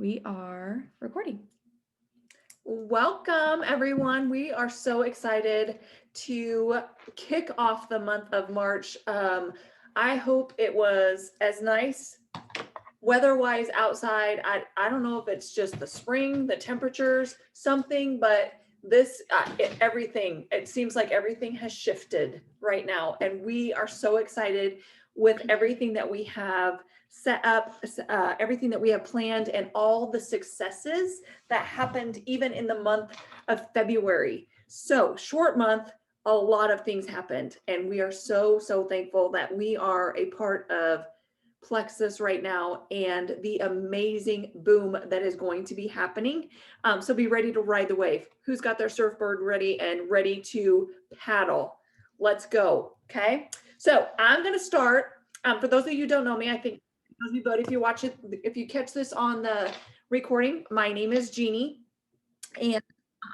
We are recording. Welcome, everyone. We are so excited to kick off the month of March. I hope it was as nice weather-wise outside. I don't know if it's just the spring, the temperatures, something, but this everything, it seems like everything has shifted right now, and we are so excited with everything that we have set up, everything that we have planned, and all the successes that happened even in the month of February. So short month, a lot of things happened, and we are so thankful that we are a part of Plexus right now and the amazing boom that is going to be happening. So be ready to ride the wave. Who's got their surfboard ready and ready to paddle? Let's go. Okay. So I'm going to start. For those of you who don't know me, I think those of you, but if you watch it, if you catch this on the recording, my name is Jeannie, and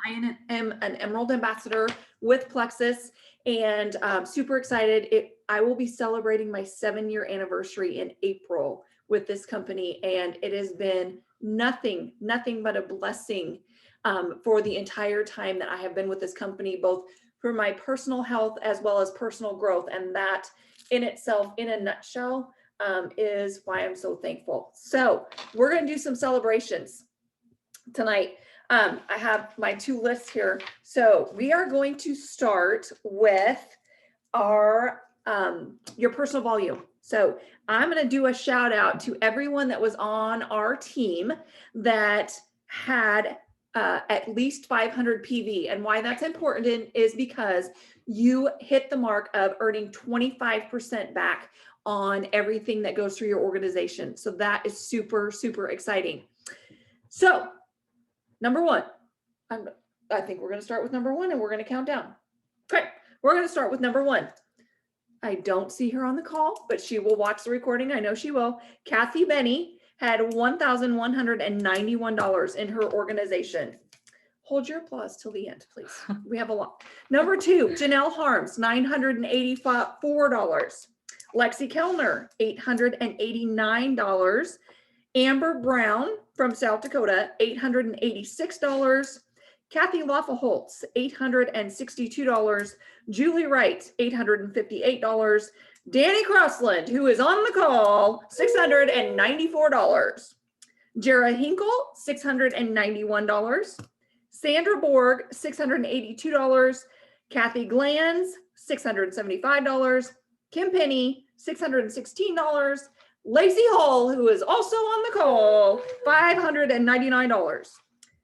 I am an Emerald Ambassador with Plexus, and super excited. I will be celebrating my 7-year anniversary in April with this company, and it has been nothing but a blessing for the entire time that I have been with this company, both for my personal health as well as personal growth. And that in itself, in a nutshell, is why I'm so thankful. So we're going to do some celebrations tonight. I have my 2 lists here. So we are going to start with our your personal volume. So I'm going to do a shout out to everyone that was on our team that had at least 500 PV. And why that's important is because you hit the mark of earning 25% back on everything that goes through your organization. So that is super exciting. So number 1, I think we're going to start with number 1 and we're going to count down. Okay, we're going to start with number 1. I don't see her on the call, but she will watch the recording. I know she will. Kathy Benny had $1,191 in her organization. Hold your applause till the end, please. We have a lot. Number 2, Janelle Harms, $984. Lexi Kellner, $889. Amber Brown from South Dakota, $886. Kathy Laffelholtz, $862. Julie Wright, $858. Danny Crossland, who is on the call, $694. Jara Hinkle, $691. Sandra Borg, $682. Kathy Glanz, $675. Kim Penny, $616. Lacey Hall, who is also on the call, $599.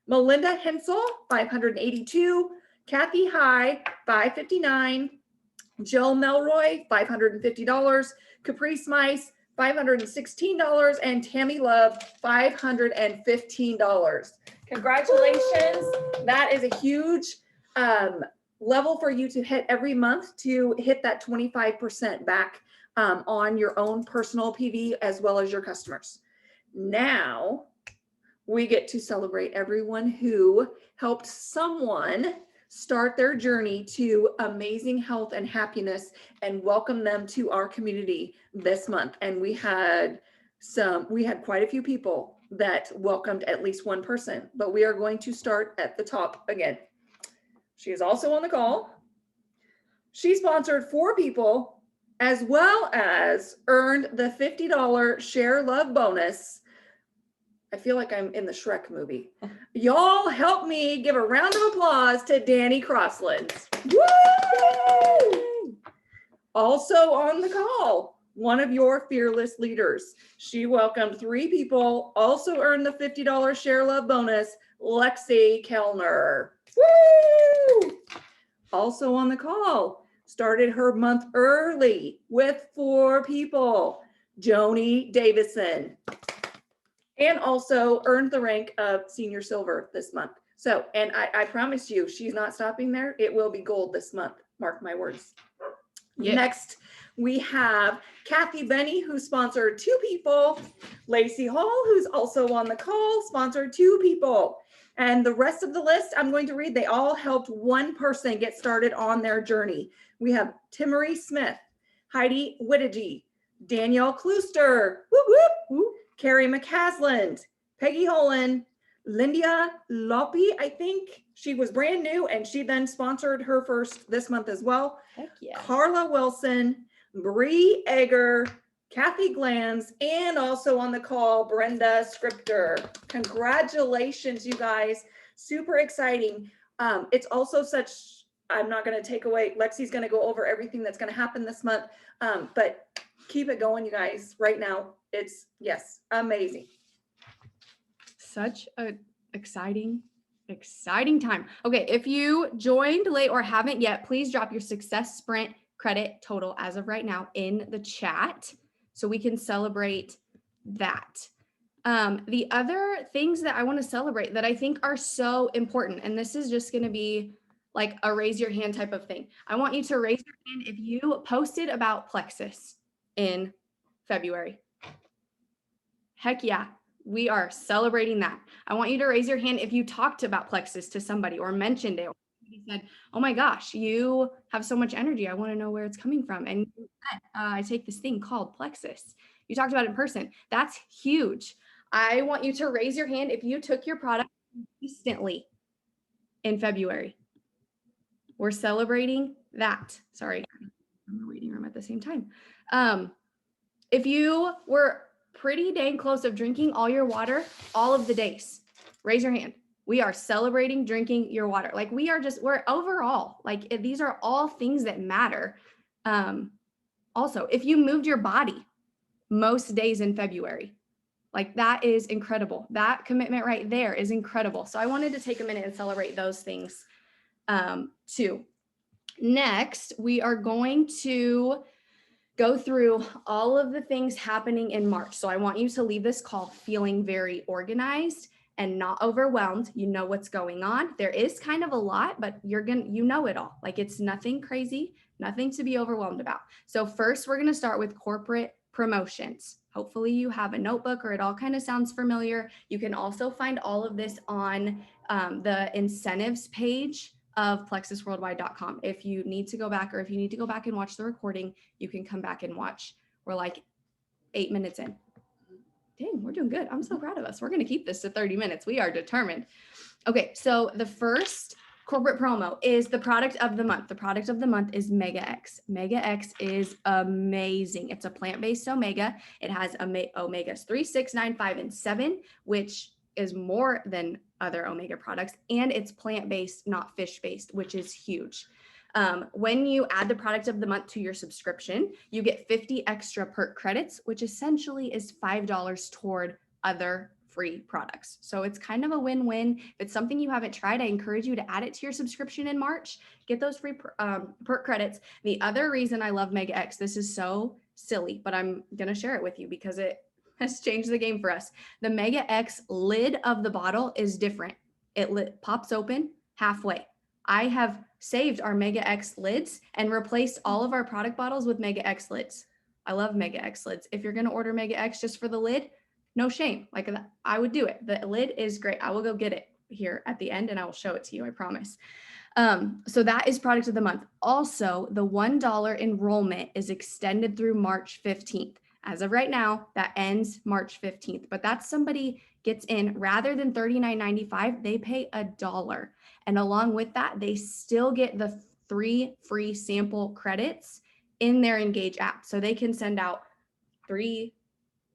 Melinda Hensel, $582. Kathy High, $559. Jill Melroy, $550. Caprice Mice, $516. And Tammy Love, $515. Congratulations. That is a huge level for you to hit every month, to hit that 25% back on your own personal PV as well as your customers. Now we get to celebrate everyone who helped someone start their journey to amazing health and happiness and welcome them to our community this month. And we had quite a few people that welcomed at least one person, but we are going to start at the top again. She is also on the call. She sponsored 4 people as well as earned the $50 Share Love bonus. I feel like I'm in the Shrek movie. Y'all help me give a round of applause to Danny Crossland. Woo! Also on the call, one of your fearless leaders. She welcomed 3 people, also earned the $50 Share Love bonus, Lexi Kellner. Woo! Also on the call, started her month early with 4 people, Joni Davison, and also earned the rank of Senior Silver this month. So, and I promise you, she's not stopping there. It will be gold this month. Mark my words. Yeah. Next, we have Kathy Benny, who sponsored 2 people. Lacey Hall, who's also on the call, sponsored 2 people. And the rest of the list, I'm going to read. They all helped one person get started on their journey. We have Timmery Smith, Heidi Whittigee, Danielle Klooster, whoop, whoop, whoop, Carrie McCasland, Peggy Holland, Lindia Lopi, I think she was brand new and she then sponsored her first this month as well. Heck yeah. Carla Wilson, Bree Egger, Kathy Glanz, and also on the call, Brenda Scripter. Congratulations, you guys. Super exciting. It's also such, I'm not going to take away, Lexi's going to go over everything that's going to happen this month, but keep it going, you guys. Right now, it's, yes, amazing. Such a exciting time. Okay, if you joined late or haven't yet, please drop your Success Sprint credit total as of right now in the chat so we can celebrate that. The other things that I want to celebrate that I think are so important, and this is just going to be like a raise your hand type of thing. I want you to raise your hand if you posted about Plexus in February. Heck yeah. We are celebrating that. I want you to raise your hand if you talked about Plexus to somebody or mentioned it. Or you said, oh my gosh, you have so much energy. I want to know where it's coming from. And I take this thing called Plexus. You talked about it in person. That's huge. I want you to raise your hand if you took your product consistently in February. We're celebrating that. Sorry, I'm in the waiting room at the same time. If you were pretty dang close of drinking all your water all of the days, raise your hand. We are celebrating drinking your water. Like we're overall, like these are all things that matter. Also, if you moved your body most days in February, like that is incredible. That commitment right there is incredible. So I wanted to take a minute and celebrate those things too. Next, we are going to go through all of the things happening in March. So I want you to leave this call feeling very organized and not overwhelmed. You know what's going on. There is kind of a lot, but you know it all. Like it's nothing crazy, nothing to be overwhelmed about. So first, we're going to start with corporate promotions. Hopefully you have a notebook or it all kind of sounds familiar. You can also find all of this on the incentives page of plexusworldwide.com. If you need to go back or if you need to go back and watch the recording, you can come back and watch. We're like 8 minutes in. Dang, we're doing good. I'm so proud of us. We're going to keep this to 30 minutes. We are determined. Okay, so the first corporate promo is the product of the month. The product of the month is Mega X. Mega X is amazing. It's a plant-based omega. It has omegas 3, 6, 9, 5, and 7, which is more than other omega products, and it's plant-based, not fish-based, which is huge. When you add the product of the month to your subscription, you get 50 extra perk credits, which essentially is $5 toward other free products. So it's kind of a win-win. If it's something you haven't tried, I encourage you to add it to your subscription in March, get those free perk credits. The other reason I love Mega X, this is so silly, but I'm going to share it with you because it has changed the game for us. The Mega X lid of the bottle is different. It pops open halfway. I have saved our Mega X lids and replaced all of our product bottles with Mega X lids. I love Mega X lids. If you're going to order Mega X just for the lid, no shame. Like I would do it. The lid is great. I will go get it here at the end and I will show it to you. I promise. So that is product of the month. Also, the $1 enrollment is extended through March 15th. As of right now, that ends March 15th, but that's somebody gets in rather than $39.95, they pay $1. And along with that, they still get the 3 free sample credits in their Engage app. So they can send out 3,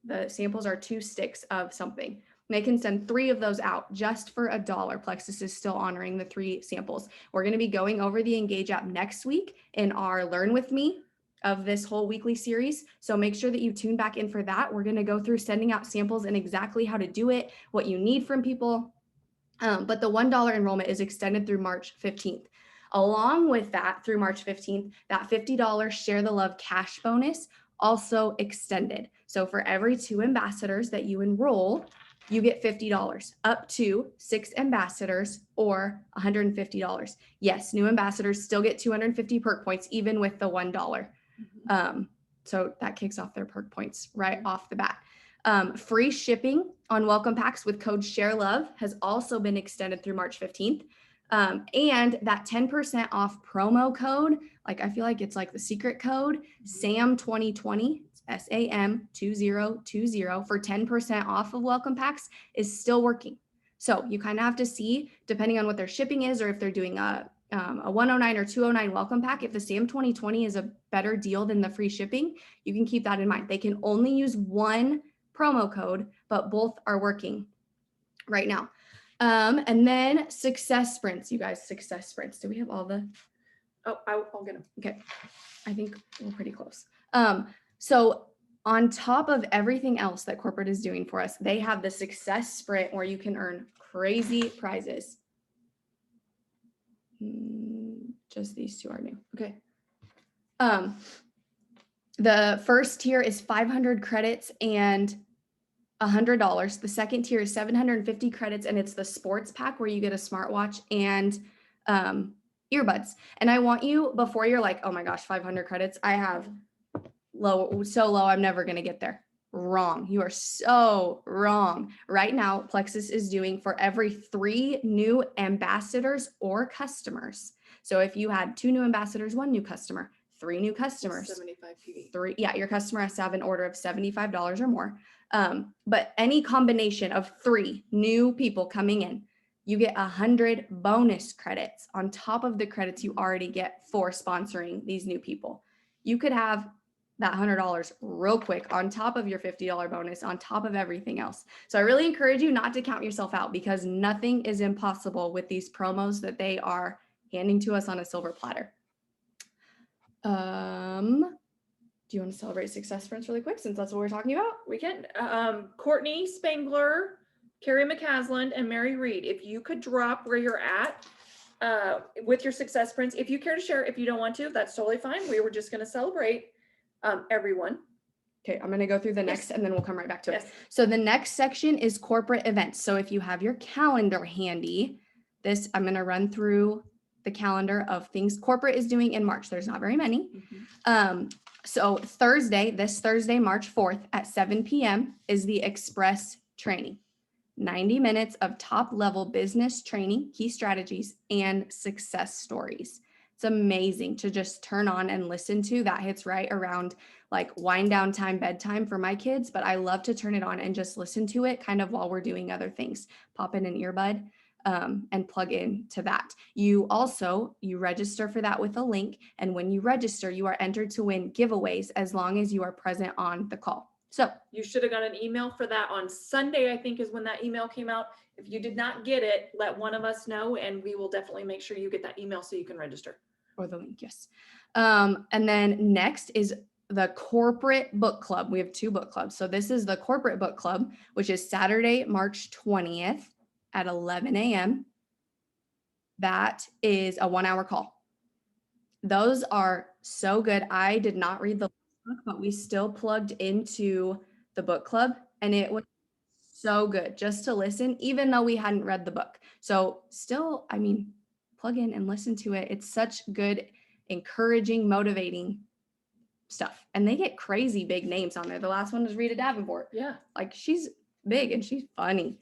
the samples are 2 sticks of something. They can send 3 of those out just for $1. Plexus is still honoring the 3 samples. We're going to be going over the Engage app next week in our Learn With Me of this whole weekly series. So make sure that you tune back in for that. We're going to go through sending out samples and exactly how to do it, what you need from people. But the $1 enrollment is extended through March 15th. Along with that, through March 15th, that $50 Share the Love cash bonus also extended. So for every 2 ambassadors that you enroll, you get $50 up to 6 ambassadors or $150. Yes, new ambassadors still get 250 perk points, even with the $1. So that kicks off their perk points right off the bat. Free shipping on welcome packs with code SHARELOVE has also been extended through March 15th. And that 10% off promo code, like I feel like it's like the secret code, SAM2020, SAM2020 for 10% off of welcome packs is still working. So you kind of have to see, depending on what their shipping is, or if they're doing a 109 or 209 welcome pack, if the SAM 2020 is a better deal than the free shipping, you can keep that in mind. They can only use one promo code, but both are working right now. And then success sprints, you guys, success sprints. Do we have all the? Oh, I'll get them. Okay. I think we're pretty close. So on top of everything else that corporate is doing for us, they have the success sprint where you can earn crazy prizes. Just these two are new. Okay. The first tier is 500 credits and $100. The second tier is 750 credits, and it's the sports pack where you get a smartwatch and earbuds. And I want you, before you're like, oh my gosh, 500 credits, I have so low, I'm never going to get there. Wrong. You are so wrong. Right now, Plexus is doing for every 3 new ambassadors or customers. So if you had 2 new ambassadors, 1 new customer, 3 new customers, 75 PV. 3, yeah, your customer has to have an order of $75 or more. But any combination of 3 new people coming in, you get 100 bonus credits on top of the credits you already get for sponsoring these new people. You could have that $100 real quick on top of your $50 bonus, on top of everything else. So I really encourage you not to count yourself out, because nothing is impossible with these promos that they are handing to us on a silver platter. Do you want to celebrate success sprints really quick, since that's what we're talking about? We can. Courtney Spangler, Carrie McCaslin, and Mary Reed, if you could drop where you're at with your success sprints. If you care to share, if you don't want to, that's totally fine. We were just going to celebrate everyone. Okay, I'm going to go through the next and then we'll come right back to it. Yes. So the next section is corporate events. So if you have your calendar handy, I'm going to run through the calendar of things corporate is doing in March. There's not very many. So this Thursday, March 4th at 7 p.m. is the Express training. 90 minutes of top level business training, key strategies, and success stories. It's amazing to just turn on and listen to. That hits right around like wind down time, bedtime for my kids, but I love to turn it on and just listen to it kind of while we're doing other things. Pop in an earbud and plug in to that. You register for that with a link. And when you register, you are entered to win giveaways as long as you are present on the call. So you should have got an email for that on Sunday, I think is when that email came out. If you did not get it, let one of us know and we will definitely make sure you get that email so you can register. Or the link, yes. And then next is the corporate book club. We have 2 book clubs. So this is the corporate book club, which is Saturday, March 20th at 11 a.m. That is a 1-hour call. Those are so good. I did not read the book, but we still plugged into the book club and it was so good just to listen, even though we hadn't read the book. So still, plug in and listen to it. It's such good, encouraging, motivating stuff. And they get crazy big names on there. The last one was Rita Davenport. Yeah. Like she's big and she's funny.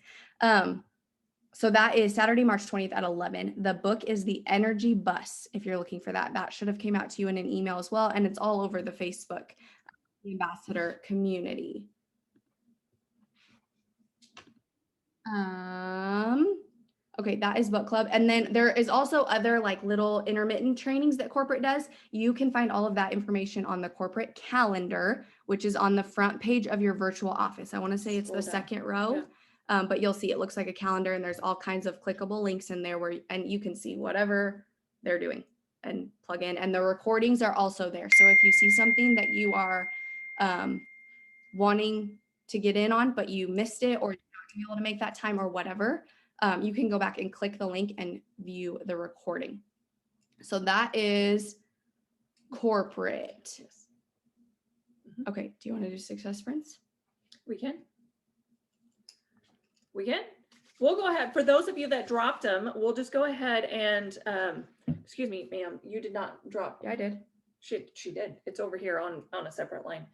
So that is Saturday, March 20th at 11. The book is The Energy Bus. If you're looking for that, that should have came out to you in an email as well. And it's all over the Facebook ambassador community. Okay, that is book club. And then there is also other like little intermittent trainings that corporate does. You can find all of that information on the corporate calendar, which is on the front page of your virtual office. I want to say it's the second row, but you'll see it looks like a calendar and there's all kinds of clickable links in there and you can see whatever they're doing and plug in. And the recordings are also there. So if you see something that you are wanting to get in on, but you missed it or you're not gonna be able to make that time or whatever, you can go back and click the link and view the recording. So that is corporate. Yes. Okay, do you want to do success sprints? We can. We'll go ahead. For those of you that dropped them, we'll just go ahead and, excuse me, ma'am, you did not drop. Yeah, I did. She did. It's over here on a separate line.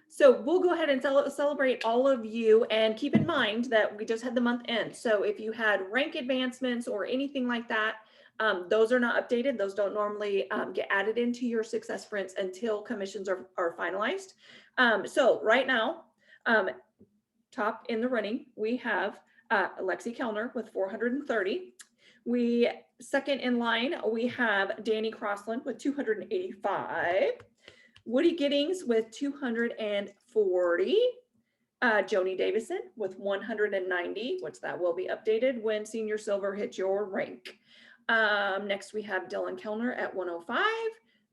So we'll go ahead and celebrate all of you, and keep in mind that we just had the month end. So if you had rank advancements or anything like that, those are not updated. Those don't normally get added into your success sprints until commissions are finalized. So right now, top in the running, we have Lexi Kellner with 430. We second in line, we have Danny Crossland with 285. Woody Giddings with 240. Joni Davison with 190, which that will be updated when Senior Silver hits your rank. Next, we have Dylan Kellner at 105.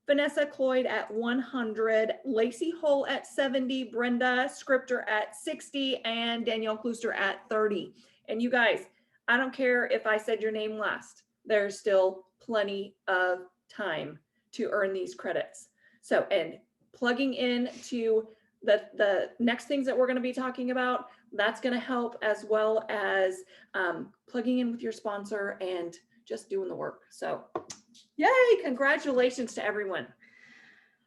Vanessa Cloyd at 100, Lacey Hull at 70, Brenda Scripter at 60, and Danielle Klooster at 30. And you guys, I don't care if I said your name last, there's still plenty of time to earn these credits. So, and plugging in to the next things that we're going to be talking about, that's going to help, as well as plugging in with your sponsor and just doing the work. So yay, congratulations to everyone.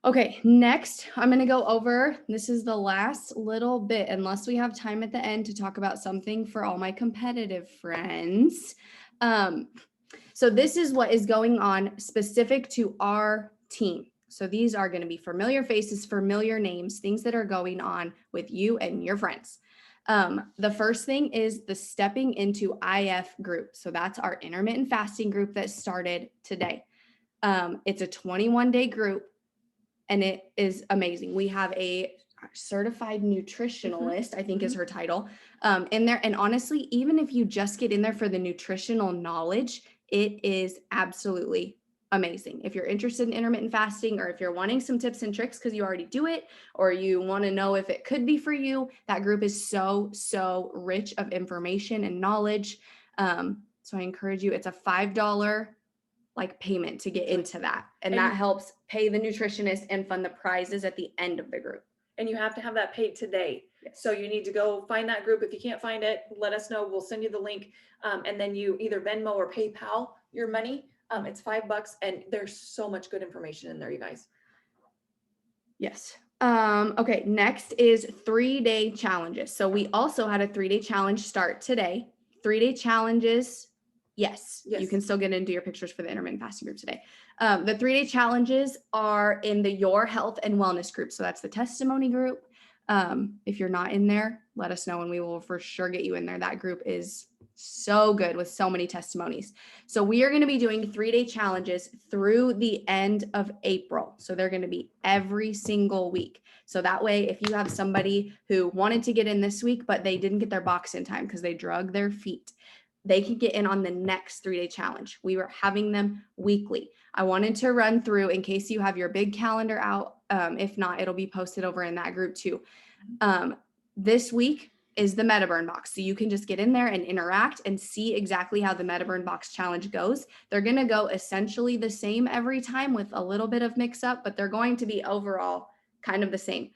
Okay, next I'm going to go over, this is the last little bit, unless we have time at the end to talk about something for all my competitive friends. So this is what is going on specific to our team. So these are going to be familiar faces, familiar names, things that are going on with you and your friends. The first thing is the Stepping Into IF group. So that's our intermittent fasting group that started today. It's a 21-day group and it is amazing. We have a certified nutritionalist, I think is her title, in there. And honestly, even if you just get in there for the nutritional knowledge, it is absolutely amazing. If you're interested in intermittent fasting, or if you're wanting some tips and tricks because you already do it, or you want to know if it could be for you, that group is so rich of information and knowledge. So I encourage you, it's a $5 like payment to get into that. And that helps pay the nutritionist and fund the prizes at the end of the group. And you have to have that paid today. Yes. So you need to go find that group. If you can't find it, let us know. We'll send you the link. And then you either Venmo or PayPal your money. It's $5 and there's so much good information in there, you guys. Yes. Okay. Next is 3-day challenges. So we also had a 3-day challenge start today. 3-day challenges. Yes, you can still get into your pictures for the intermittent fasting group today. The 3-day challenges are in the Your Health and Wellness group. So that's the testimony group. If you're not in there, let us know and we will for sure get you in there. That group is so good with so many testimonies. So we are going to be doing 3-day challenges through the end of April. So they're going to be every single week. So that way, if you have somebody who wanted to get in this week, but they didn't get their box in time because they drug their feet, they can get in on the next 3-day challenge. We were having them weekly. I wanted to run through in case you have your big calendar out. If not, it'll be posted over in that group too. This week is the MetaBurn box. So you can just get in there and interact and see exactly how the MetaBurn box challenge goes. They're going to go essentially the same every time with a little bit of mix up, but they're going to be overall kind of the same.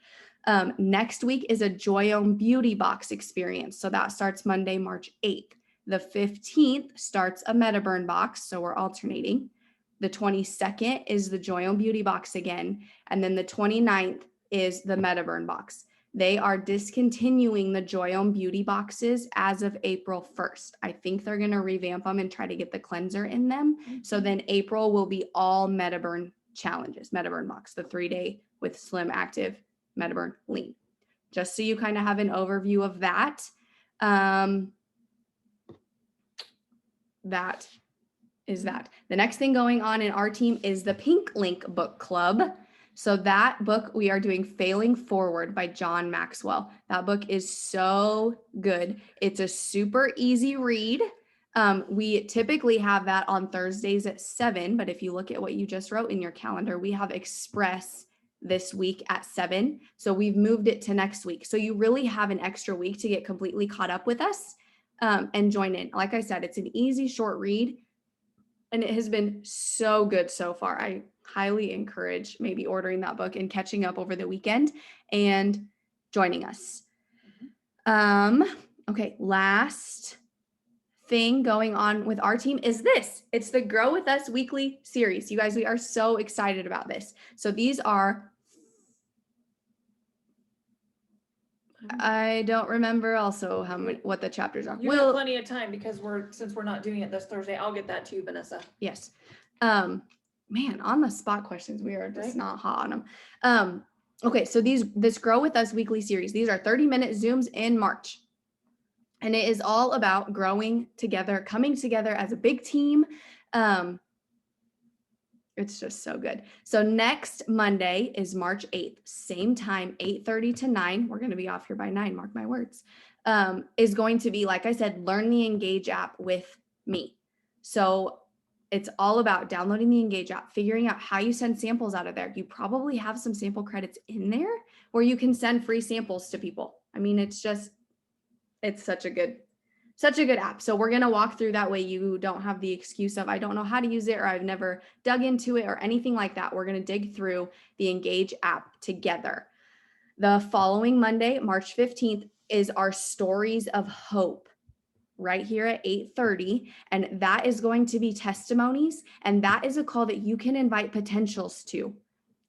Next week is a Joyome Beauty box experience. So that starts Monday, March 8th. The 15th starts a MetaBurn box. So we're alternating. The 22nd is the Joyome Beauty box again. And then the 29th is the MetaBurn box. They are discontinuing the Joyome Beauty boxes as of April 1st. I think they're going to revamp them and try to get the cleanser in them. So then April will be all MetaBurn challenges, MetaBurn box, the 3-day with Slim Active, MetaBurn Lean. Just so you kind of have an overview of that. That is that. The next thing going on in our team is the Pink Link Book Club. So that book, we are doing Failing Forward by John Maxwell. That book is so good. It's a super easy read. We typically have that on Thursdays at 7, but if you look at what you just wrote in your calendar, we have Express this week at 7. So we've moved it to next week. So you really have an extra week to get completely caught up with us and join in. Like I said, it's an easy, short read. And it has been so good so far. I highly encourage maybe ordering that book and catching up over the weekend and joining us. Okay, last thing going on with our team is this. It's the Grow With Us weekly series. You guys, we are so excited about this. So these are, I don't remember also what the chapters are. You have plenty of time because since we're not doing it this Thursday, I'll get that to you, Vanessa. Yes. Man, on the spot questions, we are just not hot on them. Okay, so this Grow With Us weekly series, these are 30-minute Zooms in March. And it is all about growing together, coming together as a big team. It's just so good. So next Monday is March 8th, same time, 8:30 to 9. We're going to be off here by 9, mark my words. Is going to be, like I said, learn the Engage app with me. So it's all about downloading the Engage app, figuring out how you send samples out of there. You probably have some sample credits in there where you can send free samples to people. I mean, it's such a good app. So we're going to walk through that way. You don't have the excuse of, I don't know how to use it, or I've never dug into it, or anything like that. We're going to dig through the Engage app together. The following Monday, March 15th, is our Stories of Hope right here at 8:30. And that is going to be testimonies. And that is a call that you can invite potentials to.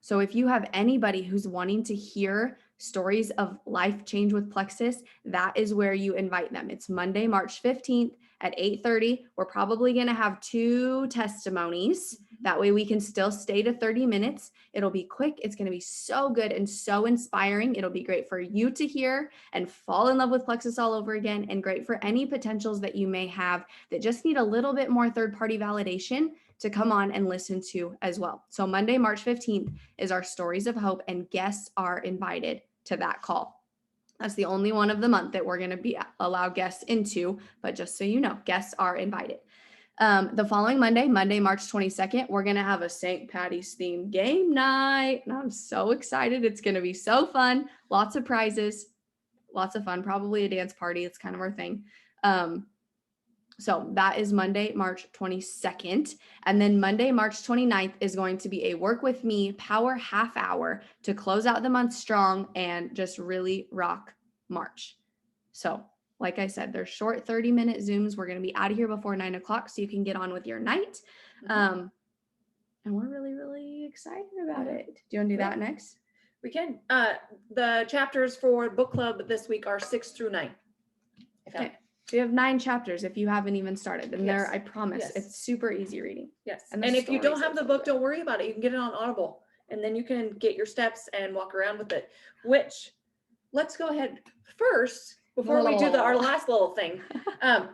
So if you have anybody who's wanting to hear stories of life change with Plexus, that is where you invite them. It's Monday, March 15th at 8:30. We're probably going to have 2 testimonies. That way we can still stay to 30 minutes. It'll be quick. It's going to be so good and so inspiring. It'll be great for you to hear and fall in love with Plexus all over again, and great for any potentials that you may have that just need a little bit more third-party validation to come on and listen to as well. So Monday, March 15th is our Stories of Hope, and guests are invited to that call. That's the only one of the month that we're going to allow guests into, but just so you know, guests are invited. The following Monday, March 22nd, we're going to have a St. Patty's themed game night. And I'm so excited. It's going to be so fun. Lots of prizes, lots of fun, probably a dance party. It's kind of our thing. So that is Monday, March 22nd. And then Monday, March 29th is going to be a Work With Me Power Half Hour to close out the month strong and just really rock March. So like I said, they're short 30-minute Zooms. We're going to be out of here before 9 o'clock so you can get on with your night. And we're really, really excited about it. Do you want to do that next? We can. The chapters for book club this week are 6 through 9. Okay. So you have 9 chapters if you haven't even started. And Yes. there, I promise, Yes. it's super easy reading. Yes. And And the if you don't stories have are the so book, good. don't worry about it. You can get it on Audible, and then you can get your steps and walk around with it. Which, let's go ahead first before we do our last little thing.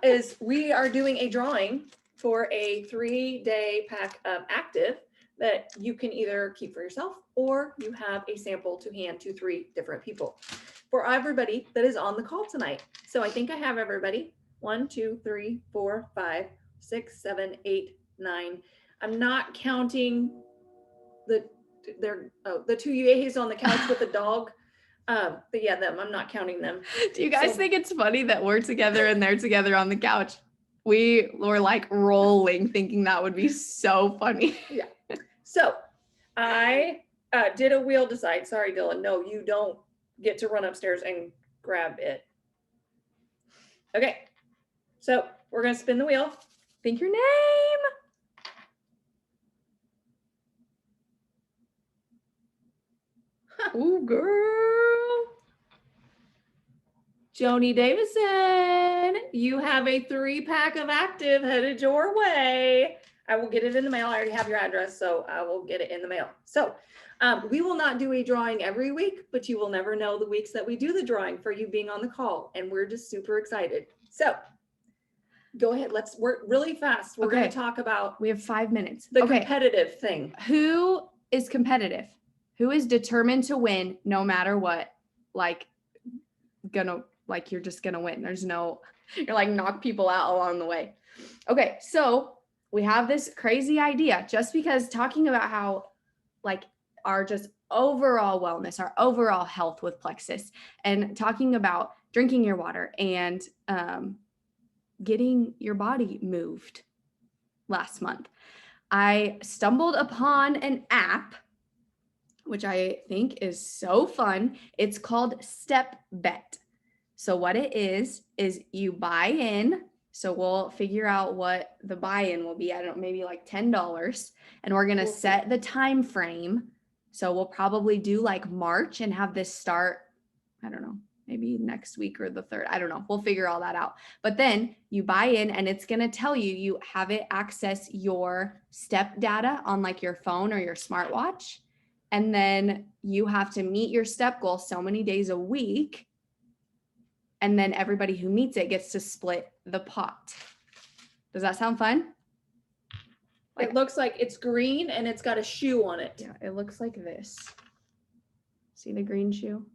Is we are doing a drawing for a 3-day pack of Active that you can either keep for yourself, or you have a sample to hand to 3 different people for everybody that is on the call tonight. So I think I have everybody. 1, 2, 3, 4, 5, 6, 7, 8, 9. I'm not counting the 2 yays on the couch with the dog. But yeah, them. I'm not counting them. Do you guys think it's funny that we're together and they're together on the couch? We were like rolling, thinking that would be so funny. Yeah. So I did a wheel decide. Sorry, Dylan. No, you don't get to run upstairs and grab it. Okay. So we're going to spin the wheel. Think your name. Ooh, girl. Joni Davison, you have a 3-pack of Active headed your way. I will get it in the mail. I already have your address, so I will get it in the mail. So we will not do a drawing every week, but you will never know the weeks that we do the drawing for you being on the call. And we're just super excited. So go ahead. Let's work really fast. We're going to talk about. We have 5 minutes. The competitive thing. Who is competitive? Who is determined to win no matter what? You're just gonna win. You're like knock people out along the way. Okay, so we have this crazy idea, just because talking about how our just overall wellness, our overall health with Plexus, and talking about drinking your water and getting your body moved last month. I stumbled upon an app, which I think is so fun. It's called Step Bet. So what it is you buy in. So we'll figure out what the buy-in will be. I don't know, maybe like $10. And we're going to set the time frame. So we'll probably do like March and have this start, I don't know, maybe next week or the 3rd. I don't know. We'll figure all that out. But then you buy in and it's going to tell you have it access your step data on like your phone or your smartwatch. And then you have to meet your step goal so many days a week. And then everybody who meets it gets to split the pot. Does that sound fun? It looks like it's green and it's got a shoe on it. Yeah, it looks like this. See the green shoe?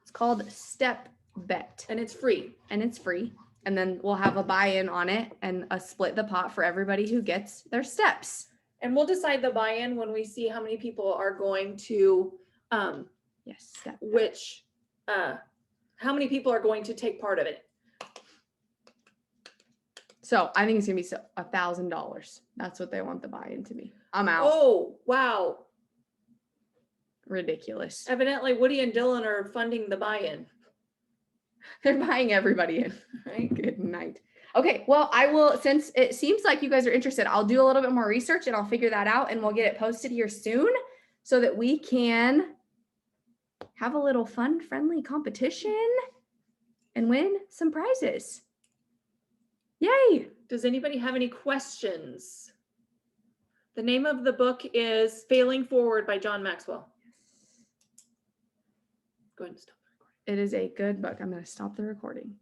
It's called Step Bet, And it's free. and it's free. And then we'll have a buy-in on it and a split the pot for everybody who gets their steps. And we'll decide the buy-in when we see how many people are going to, Yes, step. how many people are going to take part of it. So I think it's gonna be $1,000. That's what they want the buy-in to be. I'm out. Oh, wow. Ridiculous. Evidently Woody and Dylan are funding the buy-in, They're buying everybody in. right? Good night. Okay, well, I will, since it seems like you guys are interested, I'll do a little bit more research and I'll figure that out and we'll get it posted here soon so that we can have a little fun, friendly competition and win some prizes. Yay. Does anybody have any questions? The name of the book is Failing Forward by John Maxwell. Go ahead and stop the recording. It is a good book. I'm going to stop the recording.